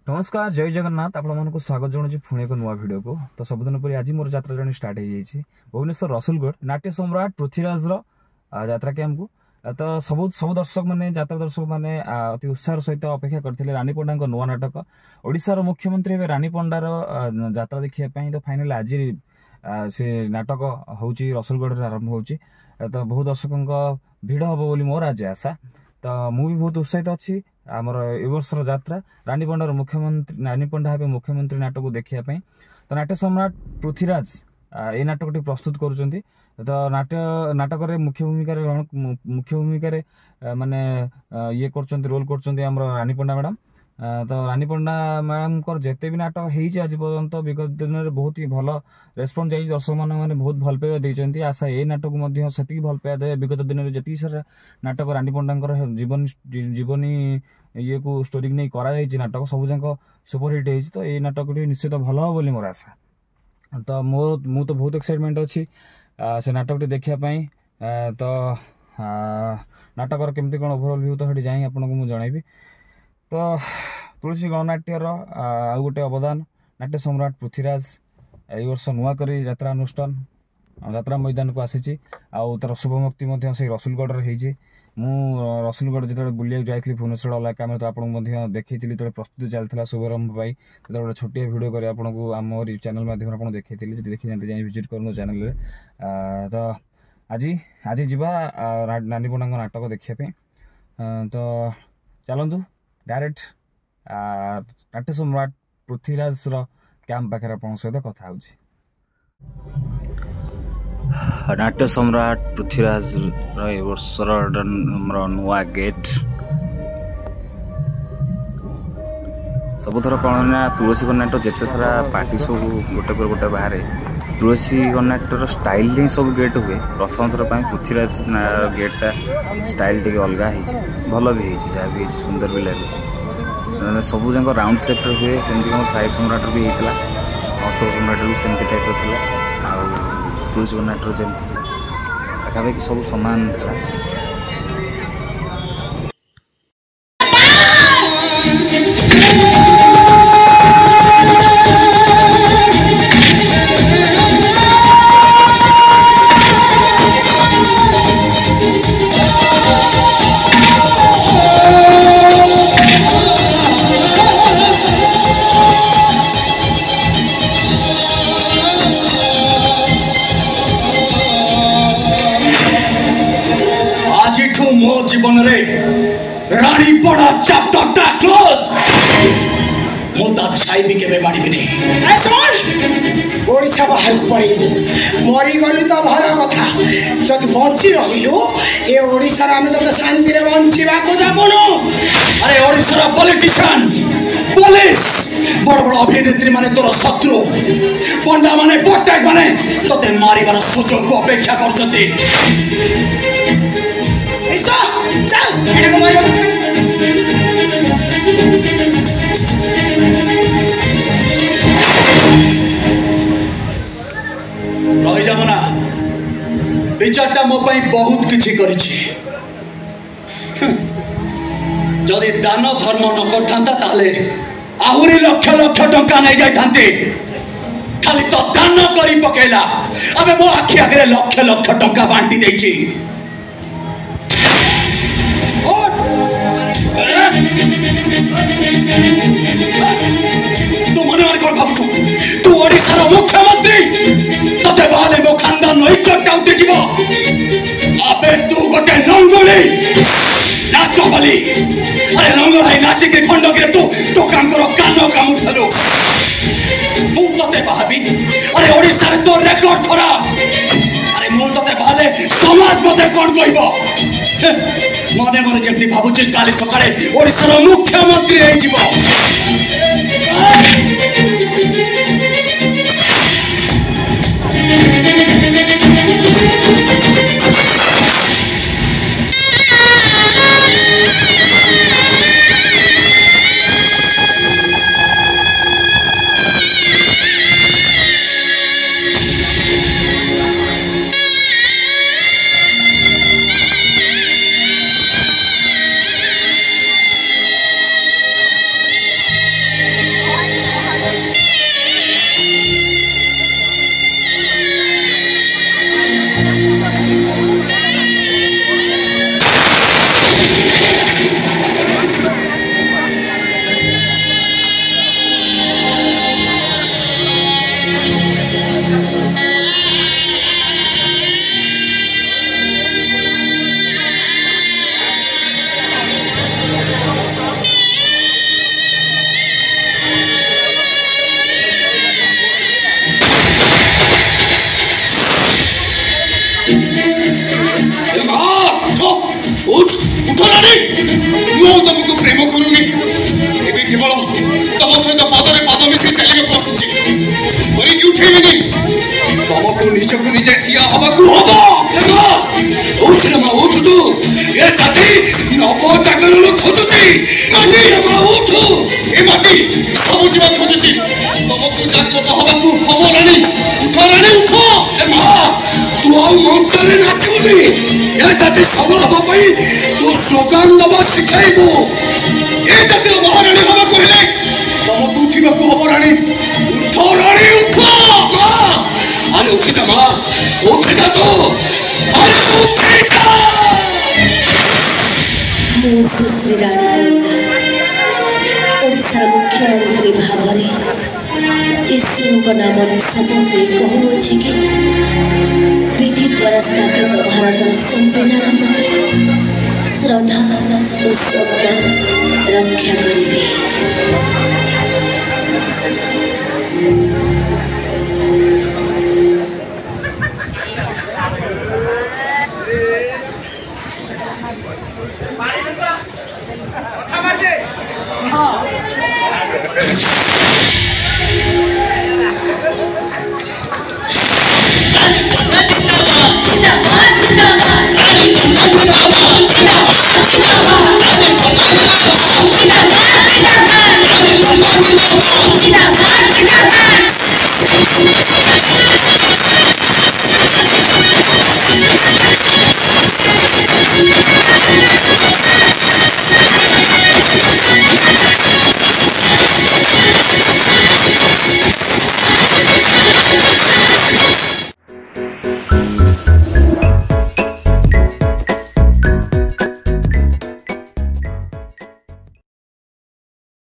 नमस्कार जय जगन्नाथ आपण स्वागत जनाऊँ पुणी एक नुआ भिड को। तो सबुदिन पर आज मोर यात्रा जर्नी स्टार्ट हो जाइए भुवनेश्वर रसुलगढ़ नाट्य सम्राट पृथ्वीराज यात्रा कैंप को। तो सब दर्शक मैंने यात्रा दर्शक मैंने अति उत्साह सहित अपेक्षा करते रानी पंडा नुआ नाटक ओडिशार मुख्यमंत्री हे रानी पंडार यात्रा देखा। तो फाइनाली आज से नाटक हूँ रसुलगढ़ आरंभ हो। तो बहुत दर्शकों भिड़ हम बोली मोर आज आशा। तो मुझे बहुत उत्साहित अच्छी आमर ए वर्ष यात्रा रानी पंडार मुख्यमंत्री रानी पंडा हे मुख्यमंत्री नाटक को देखापी। तो नाट्य सम्राट पृथ्वीराज ये नाटक प्रस्तुत करुँच। तो नाटक मुख्य भूमिका माने ये कर रोल कर रानी पंडा मैडम। तो रानी पंडा मैडम जिते भी नाटक हो आज पर्यंत विगत दिन में बहुत ही भल रेस्पन्स जाइए। दर्शक मैंने बहुत भल पाइबा देते आशा ये नाटक से भल पाइबा दे। विगत दिन में जी सारा नाटक रानी पंडा जीवनी ये को स्टोरी नहीं कराई नाटक सब जाक सुपरहिट हो। तो ये नाटक निश्चित भल हो बोली मोर आशा। तो मु तो बहुत एक्साइटमेंट अच्छी से नाटक देखापी। तो नाटक केमती कौन ओभरअल व्यू तो जाए आपको मुझे जनइबी। तो तुलसी गणनाट्यर आउ गोटे अवदान नाट्य सम्राट पृथ्वीराज ए वर्ष नुआ कर यात्रा अनुष्ठान यात्रा मैदान को आसी आउ तार शुभमुक्ति से रसुलगढ़ हो। मु रसुलगढ़ जो बुलिया जाइए भुवनेश्वर अलग कैमेरा तो आपको देखी जो प्रस्तुति चलता शुभारंभ पाई तो गोटे छोटिया भिडियो कर आपको आम चैनल माध्यम आपको देखी देखी जाते जाए विजिट करूँ चैनल। तो आज आज जीवा नानी पंडा नाटक देखापी। तो चलतु डायरेक्ट नाट्य सम्राट पृथ्वीराज कैंप पाखे आप सहित कथा हो। नाट्य सम्राट पृथ्वीराज वर्षर नुआ गेट सबुथर कौन ना तुलसी गणनाट्य जिते सारा पार्टी सब गोटे पर गोटे बाहर तुलसी गणनाट्यर स्टाइल ही सब गेट हुए। प्रथम थर पृथ्वीराज गेटा स्टाइल टे अलग भल भी जहाँ भी सुंदर भी लगे। सब जाक राउंड सेप हुए जमी साई सम्राट भी होता अशोक सम्राट भी सेमती टाइप था। तुलसी गणनाट्य जमी पाखापाखि सब सामान था। मो जीवन रे रानी पड़ा चैप्टर टा क्लोज मोता छाई भी केबे बाड़ी बिनी ए सुन ओडिसा बाहर को पड़ेबू मरी गलु तो भला कथा जदि बंची रहिलु ए ओडिसा रे हम तो शांति रे बंचीबा को जाबनु। अरे ओडिसा रे पॉलिटिशियन पुलिस बड़ बड़ अभिनेत्री माने तोर शत्रु पंडा माने पट्टाक माने तते मारिबार सुजोग को अपेक्षा करछथि। चल एटा को मारिबा रही जामना विचारटा मो पाई बहुत किछि करिछि। जदि दान धर्म न करथांता ताले आहुरी लक्ष लक्ष टंका नहीं जाइथांते। खाली तो दान करी पकेला अबे मो आखि आगे लक्ष लक्ष टंका बांटी देछि। तू मन मार कर भाबु तू ओडिसा रो मुख्यमंत्री तते बाले मो खानदान नई चट्टा उठे जीव। अबे तू गोटे नंगोली नाचो बली। अरे नंगोलाई नाची के खंड के तू काम करो कानो काम उठलो मु तते भाबी। अरे ओडिसा रे तो रेकॉर्ड खराब। अरे मु तते भाले समाज मते कोन कहबो मने मने जल्दी भाबुची काली सकाळे ओडिसा रो मुख्यमंत्री हे जीवो। उठ रानी मु तुमको प्रेम करूनी एबे केवल तुम सहित पदरे पद मिसी चलिबे बसुची भरी की उठेबेनी तुमको निजको निजे ठिया हबाकू हबो देखो उठ रे मा उठ तू ए जाति नबो जागरण खोजुची माटी रे मा उठ ए माटी सब जीवा खोजुची तुमको जागरण हबाकू हबो रानी उठ ए मा तू आउ मंचरे नाचिबनी ए जाति सबल हबा पई तू स्लोगान दबा शिखाइबो ए जातिर महारानी हबा कहले तुमको उठिबाकू हबो रानी उठ रानी उठ अरे उठ जा मां उठ जा तो अरे उठ जा मो सुश्री रानी ओडिशा मुख्यमंत्री भावरे ईश्वर नाम शपथ कहूँ कि विधि द्वारा स्थापित भारत संविधान श्रद्धा और सम्मान रक्षा करेंगे। जिंदाबाद